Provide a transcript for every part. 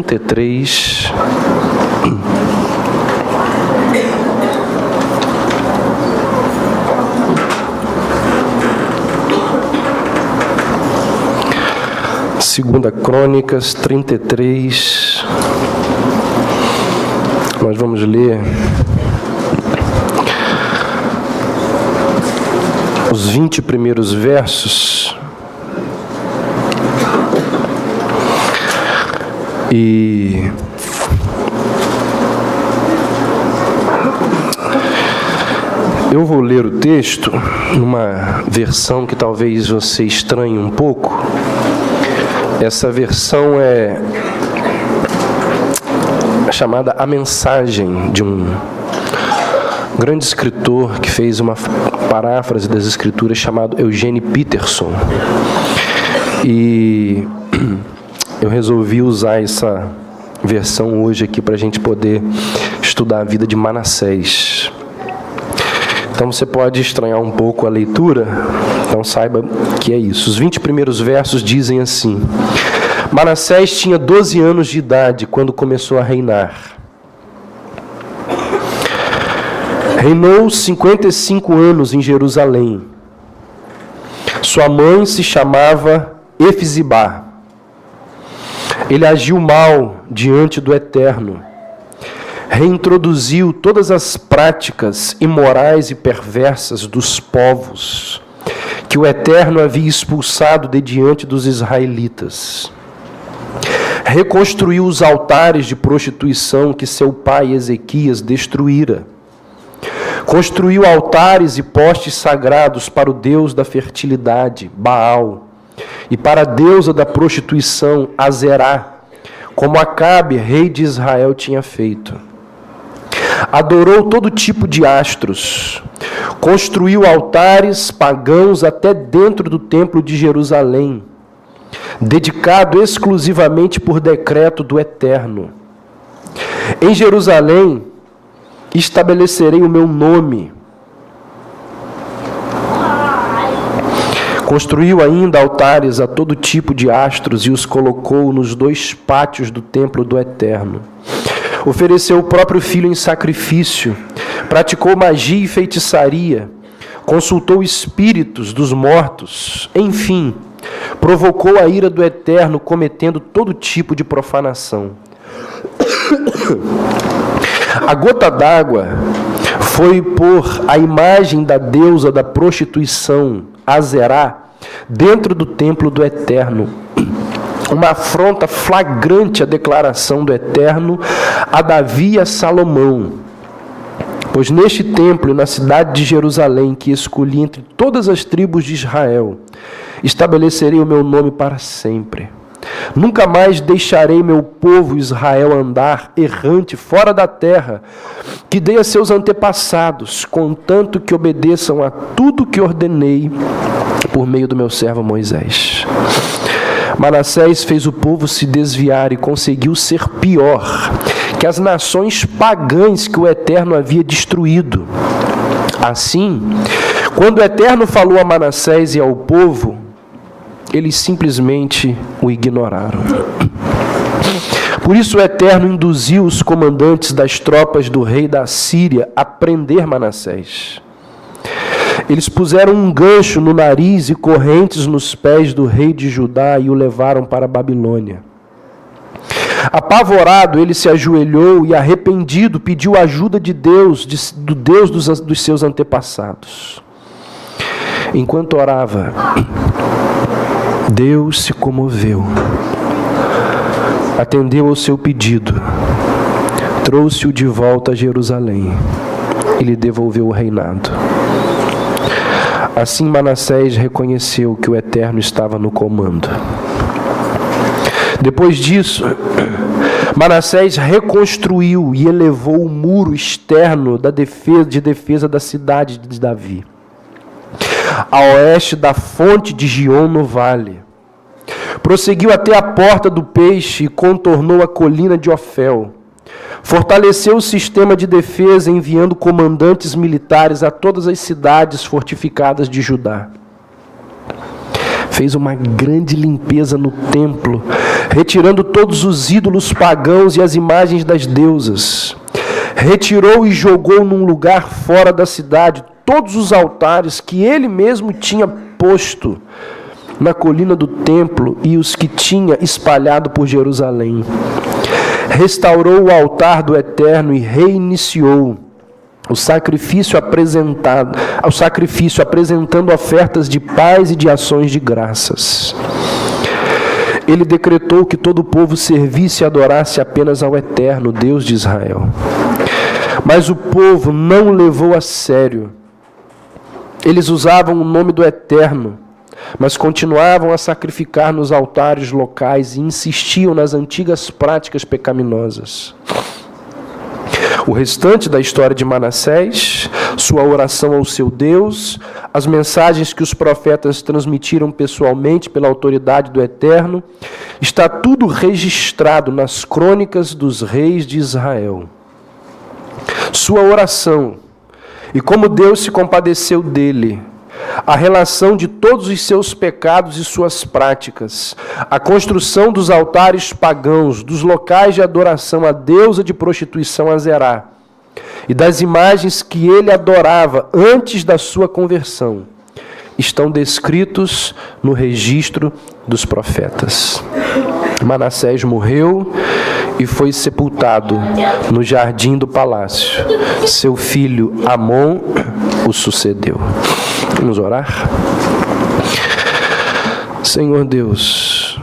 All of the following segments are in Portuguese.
33. Segunda Crônicas 33. Nós vamos ler os 20 primeiros versos. E eu vou ler o texto numa versão que talvez você estranhe um pouco. Essa versão é chamada A Mensagem, de um grande escritor que fez uma paráfrase das Escrituras chamado Eugene Peterson. E eu resolvi usar essa versão hoje aqui para a gente poder estudar a vida de Manassés. Então você pode estranhar um pouco a leitura, então saiba que é isso. Os 20 primeiros versos dizem assim: Manassés tinha 12 anos de idade quando começou a reinar. Reinou 55 anos em Jerusalém. Sua mãe se chamava Efizibá. Ele agiu mal diante do Eterno. Reintroduziu todas as práticas imorais e perversas dos povos que o Eterno havia expulsado de diante dos israelitas. Reconstruiu os altares de prostituição que seu pai Ezequias destruíra. Construiu altares e postes sagrados para o deus da fertilidade, Baal, e para a deusa da prostituição, Azerá, como Acabe, rei de Israel, tinha feito. Adorou todo tipo de astros, construiu altares pagãos até dentro do templo de Jerusalém, dedicado exclusivamente por decreto do Eterno. Em Jerusalém estabelecerei o meu nome. Construiu ainda altares a todo tipo de astros e os colocou nos 2 pátios do templo do Eterno. Ofereceu o próprio filho em sacrifício, praticou magia e feitiçaria, consultou espíritos dos mortos, enfim, provocou a ira do Eterno, cometendo todo tipo de profanação. A gota d'água foi pôr a imagem da deusa da prostituição, Azerá, dentro do templo do Eterno. Uma afronta flagrante à declaração do Eterno a Davi e a Salomão. Pois neste templo e na cidade de Jerusalém, que escolhi entre todas as tribos de Israel, estabelecerei o meu nome para sempre. Nunca mais deixarei meu povo Israel andar errante fora da terra, que dei a seus antepassados, contanto que obedeçam a tudo que ordenei por meio do meu servo Moisés. Manassés fez o povo se desviar e conseguiu ser pior que as nações pagãs que o Eterno havia destruído. Assim, quando o Eterno falou a Manassés e ao povo, eles simplesmente o ignoraram. Por isso o Eterno induziu os comandantes das tropas do rei da Síria a prender Manassés. Eles puseram um gancho no nariz e correntes nos pés do rei de Judá e o levaram para a Babilônia. Apavorado, ele se ajoelhou e, arrependido, pediu ajuda de Deus, do Deus dos seus antepassados. Enquanto orava, Deus se comoveu, atendeu ao seu pedido, trouxe-o de volta a Jerusalém e lhe devolveu o reinado. Assim Manassés reconheceu que o Eterno estava no comando. Depois disso, Manassés reconstruiu e elevou o muro externo de defesa da cidade de Davi, a oeste da fonte de Gion no vale. Prosseguiu até a porta do peixe e contornou a colina de Ofel. Fortaleceu o sistema de defesa, enviando comandantes militares a todas as cidades fortificadas de Judá. Fez uma grande limpeza no templo, retirando todos os ídolos pagãos e as imagens das deusas. Retirou e jogou num lugar fora da cidade todos os altares que ele mesmo tinha posto na colina do templo e os que tinha espalhado por Jerusalém. Restaurou o altar do Eterno e reiniciou o sacrifício apresentando ofertas de paz e de ações de graças. Ele decretou que todo o povo servisse e adorasse apenas ao Eterno, Deus de Israel. Mas o povo não o levou a sério. Eles usavam o nome do Eterno, mas continuavam a sacrificar nos altares locais e insistiam nas antigas práticas pecaminosas. O restante da história de Manassés, sua oração ao seu Deus, as mensagens que os profetas transmitiram pessoalmente pela autoridade do Eterno, está tudo registrado nas crônicas dos reis de Israel. Sua oração e como Deus se compadeceu dele, a relação de todos os seus pecados e suas práticas, a construção dos altares pagãos, dos locais de adoração à deusa de prostituição Azerá e das imagens que ele adorava antes da sua conversão, estão descritos no registro dos profetas. Manassés morreu e foi sepultado no jardim do palácio. Seu filho Amon o sucedeu. Vamos orar? Senhor Deus,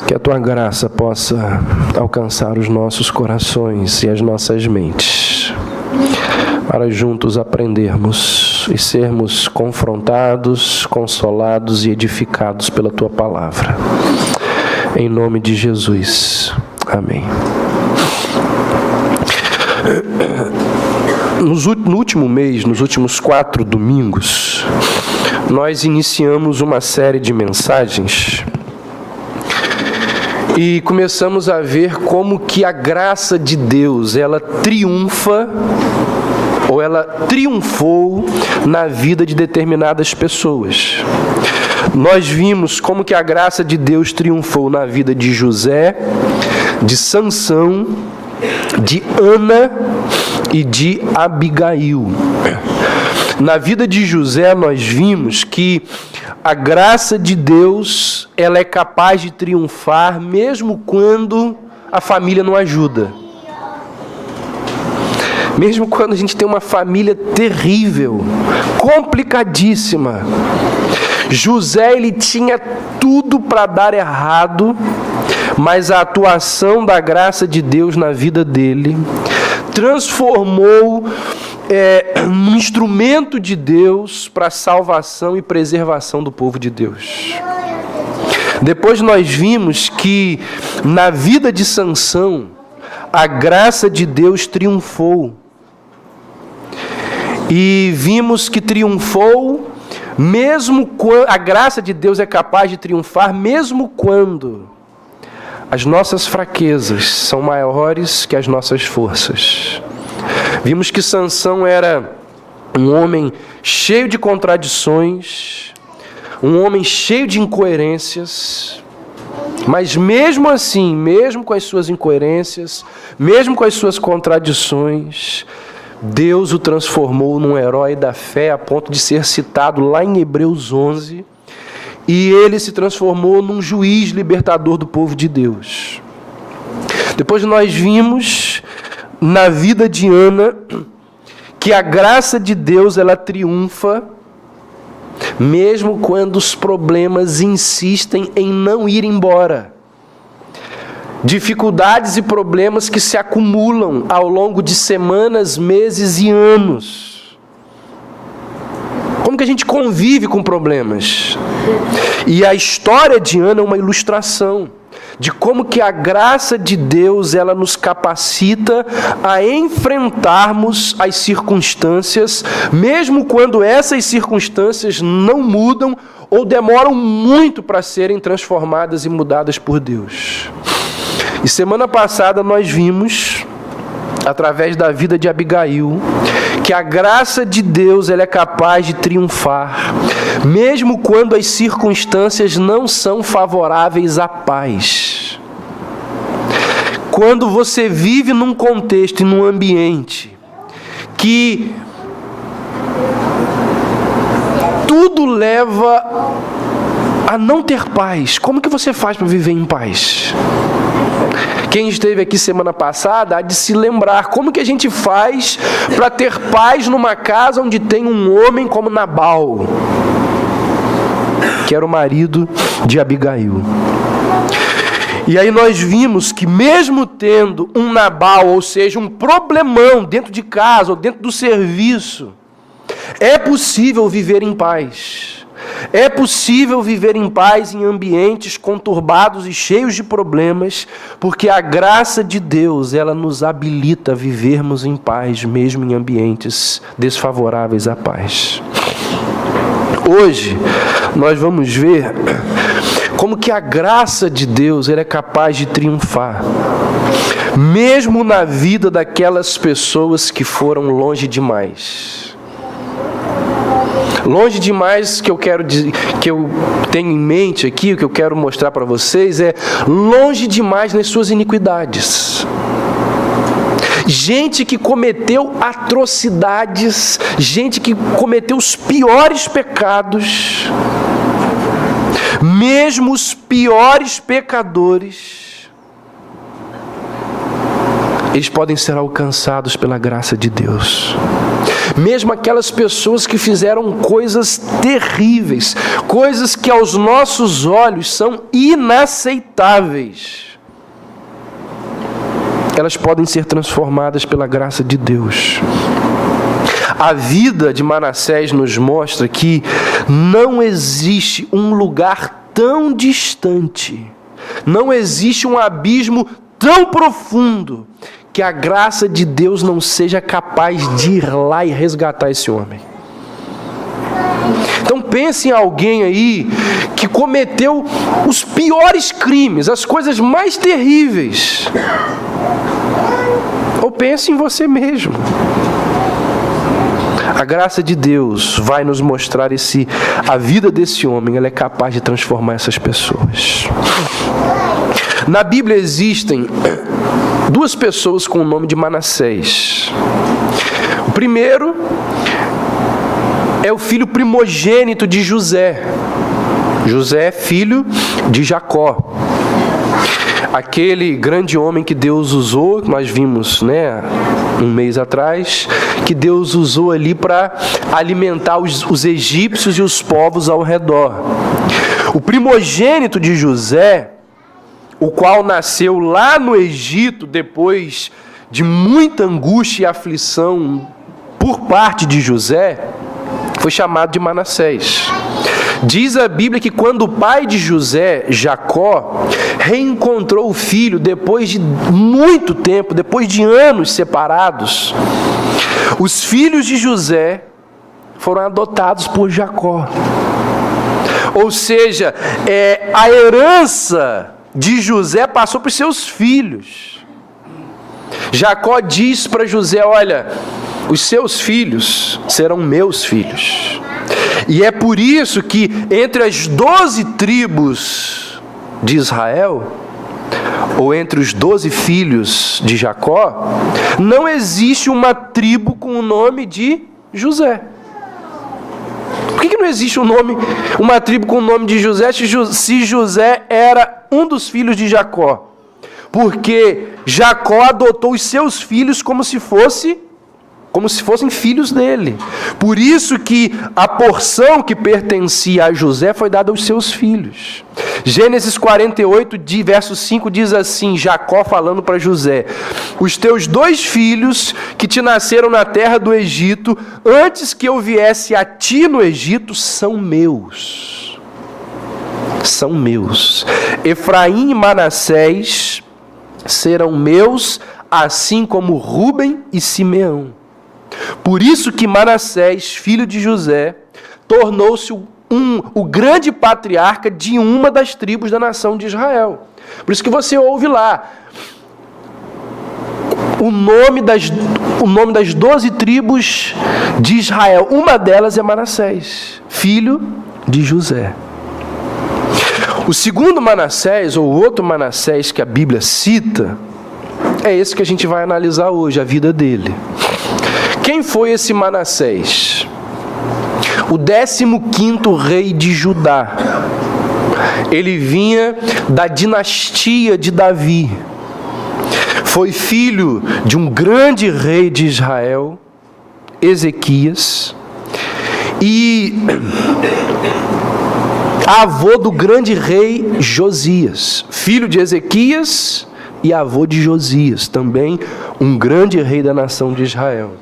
que a Tua graça possa alcançar os nossos corações e as nossas mentes, para juntos aprendermos e sermos confrontados, consolados e edificados pela Tua palavra. Em nome de Jesus. Amém. No último mês, nos últimos 4 domingos, nós iniciamos uma série de mensagens e começamos a ver como que a graça de Deus, ela triunfa, ou ela triunfou na vida de determinadas pessoas. Nós vimos como que a graça de Deus triunfou na vida de José, de Sansão, de Ana e de Abigail. Na vida de José nós vimos que a graça de Deus, ela é capaz de triunfar mesmo quando a família não ajuda. Mesmo quando a gente tem uma família terrível, complicadíssima. José, ele tinha tudo para dar errado, mas a atuação da graça de Deus na vida dele transformou um instrumento de Deus para a salvação e preservação do povo de Deus. Depois nós vimos que na vida de Sansão, a graça de Deus triunfou. E vimos que triunfou mesmo quando a graça de Deus é capaz de triunfar mesmo quando as nossas fraquezas são maiores que as nossas forças. Vimos que Sansão era um homem cheio de contradições, um homem cheio de incoerências, mas mesmo assim, mesmo com as suas incoerências, mesmo com as suas contradições, Deus o transformou num herói da fé a ponto de ser citado lá em Hebreus 11, e ele se transformou num juiz libertador do povo de Deus. Depois nós vimos na vida de Ana que a graça de Deus, ela triunfa mesmo quando os problemas insistem em não ir embora. Dificuldades e problemas que se acumulam ao longo de semanas, meses e anos. Como que a gente convive com problemas? E a história de Ana é uma ilustração de como que a graça de Deus, ela nos capacita a enfrentarmos as circunstâncias, mesmo quando essas circunstâncias não mudam ou demoram muito para serem transformadas e mudadas por Deus. E semana passada nós vimos, através da vida de Abigail, que a graça de Deus, ela é capaz de triunfar, mesmo quando as circunstâncias não são favoráveis à paz. quando você vive num contexto e num ambiente que tudo leva a não ter paz, como que você faz para viver em paz? Quem esteve aqui semana passada há de se lembrar como que a gente faz para ter paz numa casa onde tem um homem como Nabal, que era o marido de Abigail. E aí nós vimos que mesmo tendo um Nabal, ou seja, um problemão dentro de casa ou dentro do serviço, é possível viver em paz. É possível viver em paz em ambientes conturbados e cheios de problemas, porque a graça de Deus, ela nos habilita a vivermos em paz, mesmo em ambientes desfavoráveis à paz. Hoje, nós vamos ver como que a graça de Deus ela é capaz de triunfar, mesmo na vida daquelas pessoas que foram longe demais. Longe demais que eu tenho em mente aqui, o que eu quero mostrar para vocês é longe demais nas suas iniquidades. Gente que cometeu atrocidades, gente que cometeu os piores pecados, mesmo os piores pecadores, eles podem ser alcançados pela graça de Deus. Mesmo aquelas pessoas que fizeram coisas terríveis, coisas que aos nossos olhos são inaceitáveis, elas podem ser transformadas pela graça de Deus. A vida de Manassés nos mostra que não existe um lugar tão distante, não existe um abismo tão profundo que a graça de Deus não seja capaz de ir lá e resgatar esse homem. Então pense em alguém aí que cometeu os piores crimes, as coisas mais terríveis. Ou pense em você mesmo. A graça de Deus vai nos mostrar a vida desse homem, ela é capaz de transformar essas pessoas. Na Bíblia existem duas pessoas com o nome de Manassés. O primeiro é o filho primogênito de José. José é filho de Jacó. Aquele grande homem que Deus usou, que nós vimos, um mês atrás, que Deus usou ali para alimentar os egípcios e os povos ao redor. O primogênito de José, o qual nasceu lá no Egito, depois de muita angústia e aflição por parte de José, foi chamado de Manassés. Diz a Bíblia que quando o pai de José, Jacó, reencontrou o filho depois de muito tempo, depois de anos separados, os filhos de José foram adotados por Jacó. Ou seja, a herança de José passou para os seus filhos. Jacó diz para José: olha, os seus filhos serão meus filhos. E é por isso que entre as 12 tribos de Israel, ou entre os 12 filhos de Jacó, não existe uma tribo com o nome de José. Por que não existe uma tribo com o nome de José, se José era um dos filhos de Jacó? Porque Jacó adotou os seus filhos como se fossem filhos dele. Por isso que a porção que pertencia a José foi dada aos seus filhos. Gênesis 48, verso 5 diz assim, Jacó falando para José: os teus 2 filhos que te nasceram na terra do Egito, antes que eu viesse a ti no Egito, são meus. São meus. Efraim e Manassés serão meus, assim como Rúben e Simeão. Por isso que Manassés, filho de José, tornou-se o grande patriarca de uma das tribos da nação de Israel. Por isso que você ouve lá o nome das 12 tribos de Israel. Uma delas é Manassés, filho de José. O segundo Manassés, ou outro Manassés que a Bíblia cita, é esse que a gente vai analisar hoje, a vida dele. Quem foi esse Manassés? O 15º rei de Judá. Ele vinha da dinastia de Davi. Foi filho de um grande rei de Israel, Ezequias, e avô do grande rei Josias, filho de Ezequias e avô de Josias, também um grande rei da nação de Israel.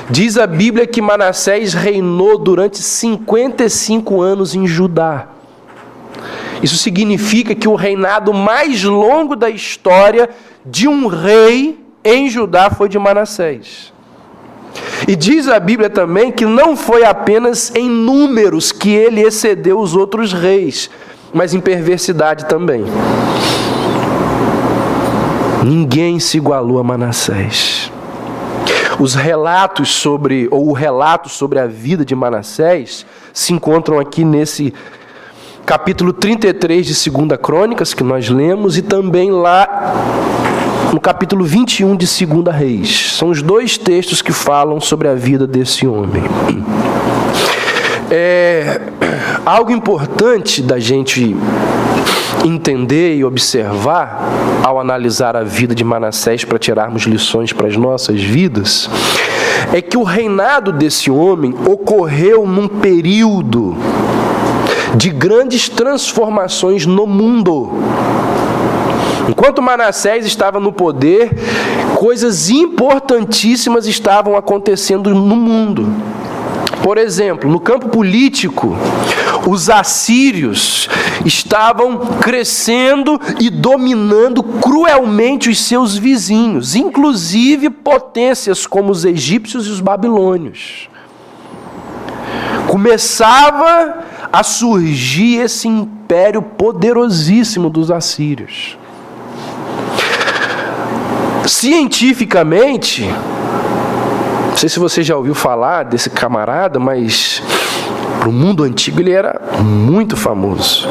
Diz a Bíblia que Manassés reinou durante 55 anos em Judá. Isso significa que o reinado mais longo da história de um rei em Judá foi de Manassés. E diz a Bíblia também que não foi apenas em números que ele excedeu os outros reis, mas em perversidade também. Ninguém se igualou a Manassés. Os relatos sobre, ou o relato sobre a vida de Manassés se encontram aqui nesse capítulo 33 de 2 Crônicas, que nós lemos, e também lá no capítulo 21 de 2 Reis. São os dois textos que falam sobre a vida desse homem. Algo importante da gente entender e observar ao analisar a vida de Manassés para tirarmos lições para as nossas vidas, é que o reinado desse homem ocorreu num período de grandes transformações no mundo. Enquanto Manassés estava no poder, coisas importantíssimas estavam acontecendo no mundo. Por exemplo, no campo político, os assírios estavam crescendo e dominando cruelmente os seus vizinhos, inclusive potências como os egípcios e os babilônios. Começava a surgir esse império poderosíssimo dos assírios. Cientificamente, não sei se você já ouviu falar desse camarada, mas para o mundo antigo ele era muito famoso.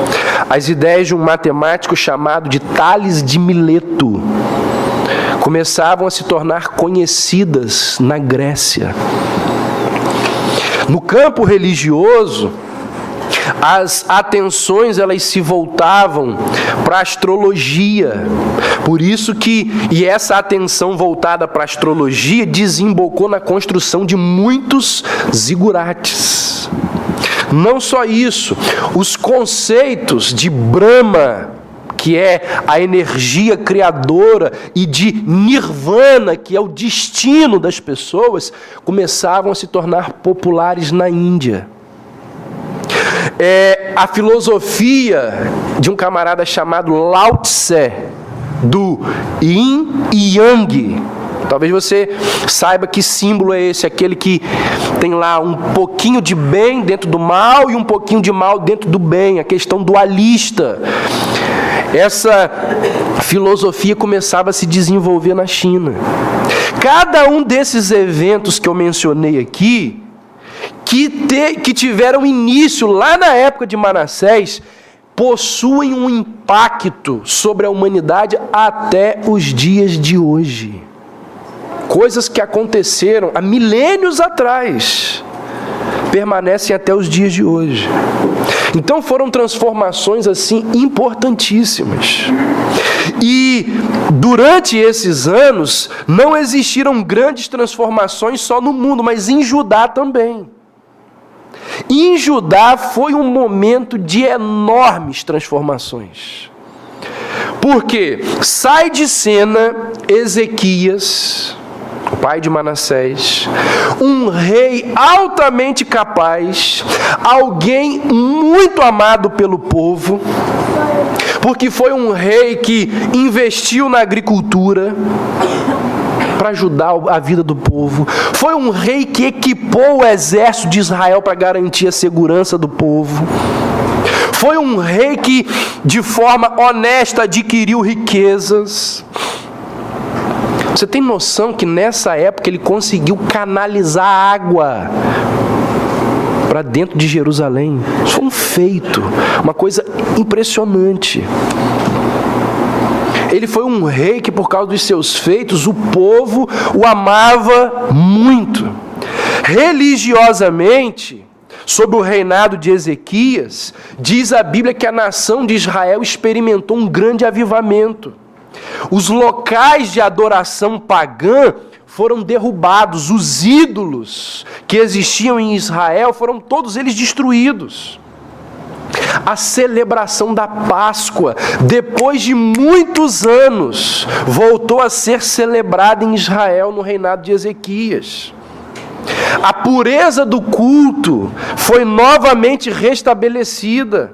As ideias de um matemático chamado de Tales de Mileto começavam a se tornar conhecidas na Grécia. No campo religioso, as atenções elas se voltavam para a astrologia. Por isso que essa atenção voltada para a astrologia desembocou na construção de muitos zigurates. Não só isso, os conceitos de Brahma, que é a energia criadora, e de Nirvana, que é o destino das pessoas, começavam a se tornar populares na Índia. A filosofia de um camarada chamado Lao Tse, do Yin e Yang. Talvez você saiba que símbolo é esse, aquele que tem lá um pouquinho de bem dentro do mal e um pouquinho de mal dentro do bem, a questão dualista. Essa filosofia começava a se desenvolver na China. Cada um desses eventos que eu mencionei aqui, que tiveram início lá na época de Manassés, possuem um impacto sobre a humanidade até os dias de hoje. Coisas que aconteceram há milênios atrás permanecem até os dias de hoje. Então foram transformações assim importantíssimas. E durante esses anos não existiram grandes transformações só no mundo, mas em Judá também. Em Judá foi um momento de enormes transformações. Porque sai de cena Ezequias, o pai de Manassés, um rei altamente capaz, alguém muito amado pelo povo, porque foi um rei que investiu na agricultura para ajudar a vida do povo. Foi um rei que equipou o exército de Israel para garantir a segurança do povo. Foi um rei que, de forma honesta, adquiriu riquezas. Você tem noção que nessa época ele conseguiu canalizar água para dentro de Jerusalém? Isso foi um feito, uma coisa impressionante. Ele foi um rei que, por causa dos seus feitos, o povo o amava muito. Religiosamente, sob o reinado de Ezequias, diz a Bíblia que a nação de Israel experimentou um grande avivamento. Os locais de adoração pagã foram derrubados, os ídolos que existiam em Israel foram todos eles destruídos. A celebração da Páscoa, depois de muitos anos, voltou a ser celebrada em Israel no reinado de Ezequias. A pureza do culto foi novamente restabelecida.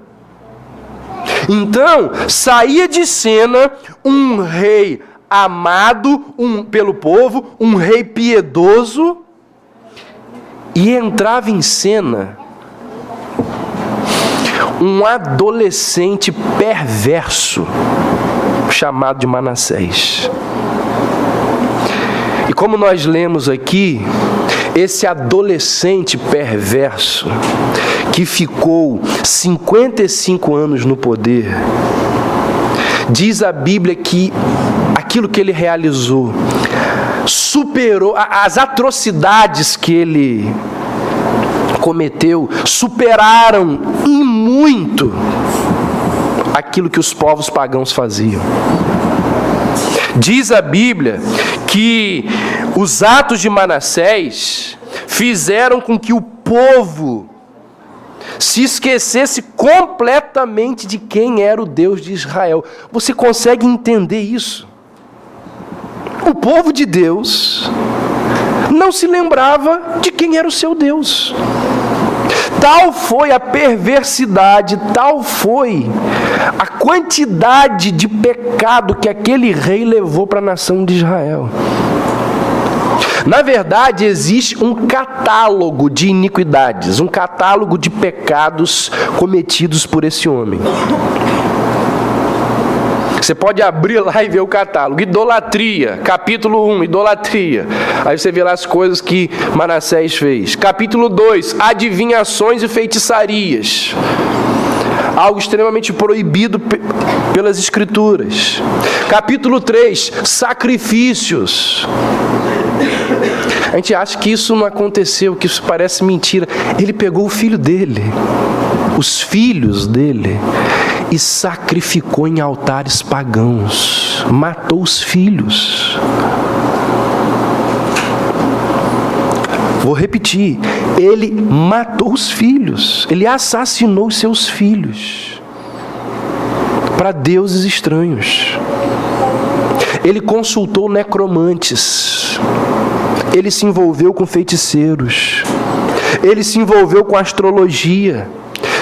Então, saía de cena um rei amado pelo povo, um rei piedoso, e entrava em cena um adolescente perverso chamado de Manassés. E como nós lemos aqui, esse adolescente perverso, que ficou 55 anos no poder, diz a Bíblia que aquilo que ele realizou superou, as atrocidades que ele cometeu, superaram em muito aquilo que os povos pagãos faziam. Diz a Bíblia que os atos de Manassés fizeram com que o povo se esquecesse completamente de quem era o Deus de Israel. Você consegue entender isso? O povo de Deus não se lembrava de quem era o seu Deus. Tal foi a perversidade, tal foi a quantidade de pecado que aquele rei levou para a nação de Israel. Na verdade, existe um catálogo de iniquidades, um catálogo de pecados cometidos por esse homem. Você pode abrir lá e ver o catálogo. Idolatria, capítulo 1, idolatria. Aí você vê lá as coisas que Manassés fez. Capítulo 2, adivinhações e feitiçarias. Algo extremamente proibido pelas Escrituras. Capítulo 3, sacrifícios. A gente acha que isso não aconteceu, que isso parece mentira. Ele pegou o filho dele, os filhos dele, e sacrificou em altares pagãos. Matou os filhos. Vou repetir. Ele matou os filhos. Ele assassinou os seus filhos para deuses estranhos. Ele consultou necromantes. Ele se envolveu com feiticeiros. Ele se envolveu com astrologia.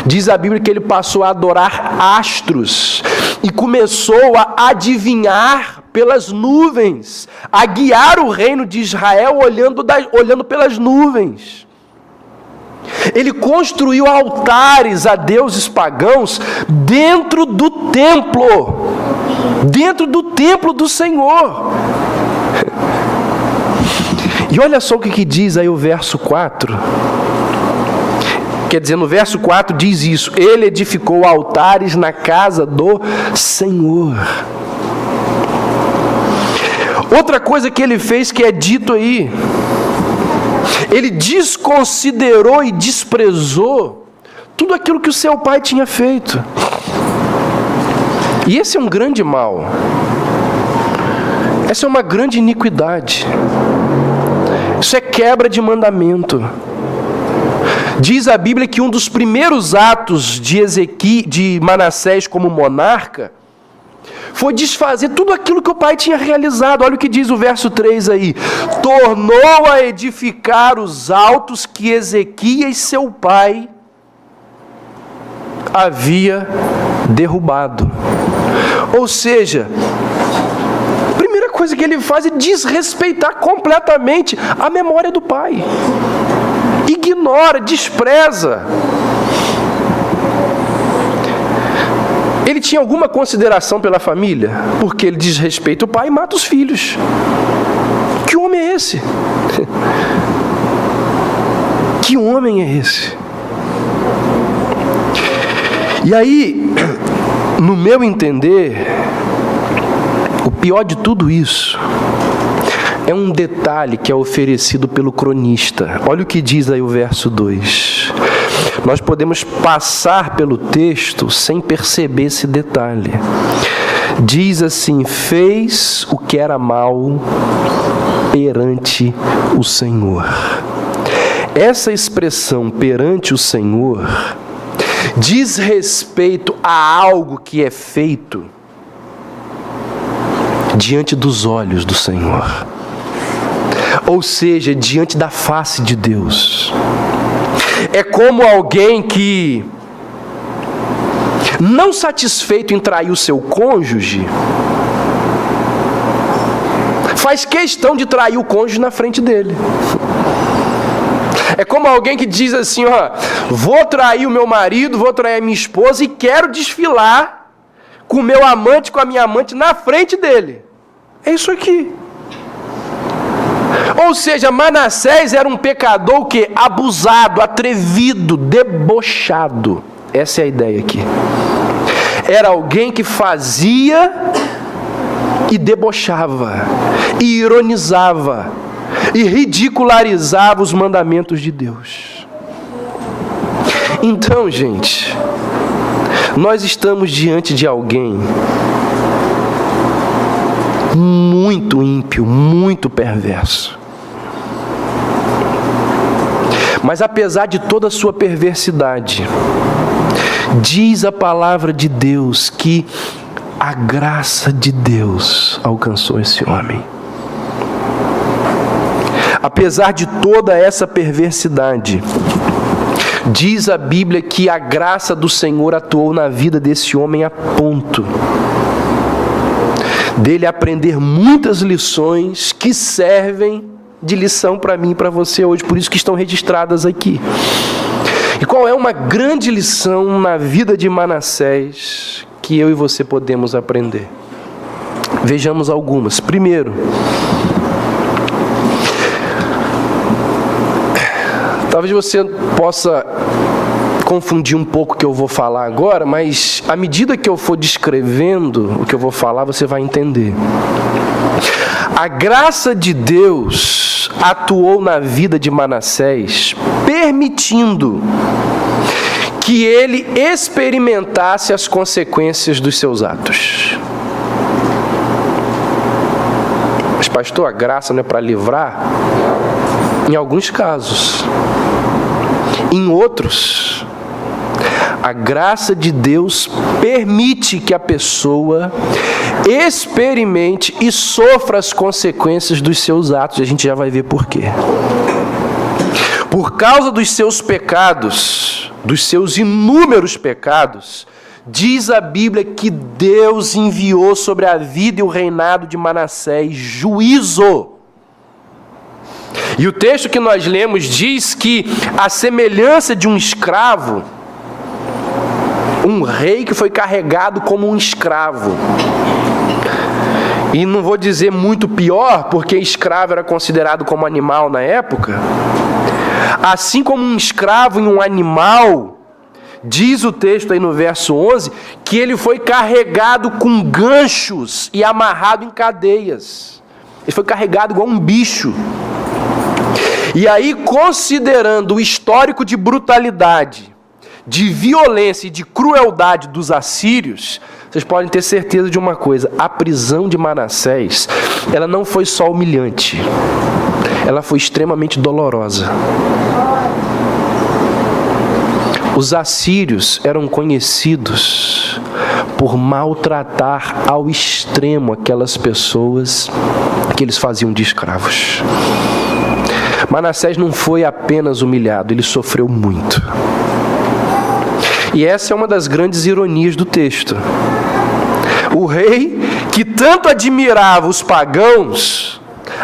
Diz a Bíblia que ele passou a adorar astros e começou a adivinhar pelas nuvens, a guiar o reino de Israel olhando pelas nuvens. Ele construiu altares a deuses pagãos dentro do templo do Senhor. E olha só o que diz aí o verso 4. Quer dizer, no verso 4 diz isso: ele edificou altares na casa do Senhor. Outra coisa que ele fez que é dito aí, ele desconsiderou e desprezou tudo aquilo que o seu pai tinha feito. E esse é um grande mal. Essa é uma grande iniquidade. Isso é quebra de mandamento. Diz a Bíblia que um dos primeiros atos de Manassés como monarca foi desfazer tudo aquilo que o pai tinha realizado. Olha o que diz o verso 3 aí. Tornou a edificar os altos que Ezequias, seu pai, havia derrubado. Ou seja, a primeira coisa que ele faz é desrespeitar completamente a memória do pai. Ignora, despreza. Ele tinha alguma consideração pela família? Porque ele desrespeita o pai e mata os filhos. Que homem é esse? Que homem é esse? E aí, no meu entender, pior de tudo isso é um detalhe que é oferecido pelo cronista. Olha o que diz aí o verso 2. Nós podemos passar pelo texto sem perceber esse detalhe. Diz assim: fez o que era mal perante o Senhor. Essa expressão perante o Senhor diz respeito a algo que é feito diante dos olhos do Senhor, ou seja, diante da face de Deus. É como alguém que, não satisfeito em trair o seu cônjuge, faz questão de trair o cônjuge na frente dele. É como alguém que diz assim, ó, vou trair o meu marido, vou trair a minha esposa e quero desfilar com o meu amante, com a minha amante na frente dele. É isso aqui. Ou seja, Manassés era um pecador o quê? Abusado, atrevido, debochado. Essa é a ideia aqui. Era alguém que fazia e debochava, e ironizava, e ridicularizava os mandamentos de Deus. Então, gente, nós estamos diante de alguém muito ímpio, muito perverso. Mas apesar de toda a sua perversidade, diz a palavra de Deus que a graça de Deus alcançou esse homem. Apesar de toda essa perversidade, diz a Bíblia que a graça do Senhor atuou na vida desse homem a ponto dele aprender muitas lições que servem de lição para mim e para você hoje, por isso que estão registradas aqui. E qual é uma grande lição na vida de Manassés que eu e você podemos aprender? Vejamos algumas. Primeiro, talvez você possa confundir um pouco o que eu vou falar agora, mas à medida que eu for descrevendo o que eu vou falar, você vai entender. A graça de Deus atuou na vida de Manassés, permitindo que ele experimentasse as consequências dos seus atos. Mas, pastor, a graça não é para livrar? Em alguns casos. Em outros, a graça de Deus permite que a pessoa experimente e sofra as consequências dos seus atos. A gente já vai ver por quê. Por causa dos seus pecados, dos seus inúmeros pecados, diz a Bíblia que Deus enviou sobre a vida e o reinado de Manassés juízo. E o texto que nós lemos diz que, a semelhança de um escravo, um rei que foi carregado como um escravo, e não vou dizer muito pior, porque escravo era considerado como animal na época, assim como um escravo e um animal, diz o texto aí no verso 11, que ele foi carregado com ganchos e amarrado em cadeias. Ele foi carregado igual um bicho. E aí, considerando o histórico de brutalidade, de violência e de crueldade dos assírios, vocês podem ter certeza de uma coisa: a prisão de Manassés, ela não foi só humilhante, ela foi extremamente dolorosa. Os assírios eram conhecidos por maltratar ao extremo aquelas pessoas que eles faziam de escravos. Manassés não foi apenas humilhado, ele sofreu muito. E essa é uma das grandes ironias do texto. O rei, que tanto admirava os pagãos,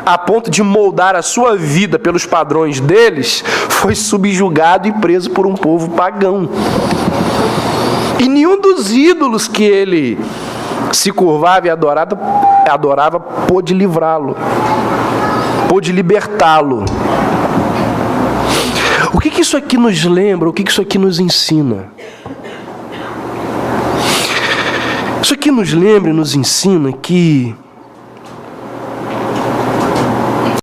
a ponto de moldar a sua vida pelos padrões deles, foi subjugado e preso por um povo pagão. E nenhum dos ídolos que ele se curvava e adorava pôde livrá-lo, pôde libertá-lo. O que isso aqui nos lembra? O que isso aqui nos ensina? Isso aqui nos lembra e nos ensina que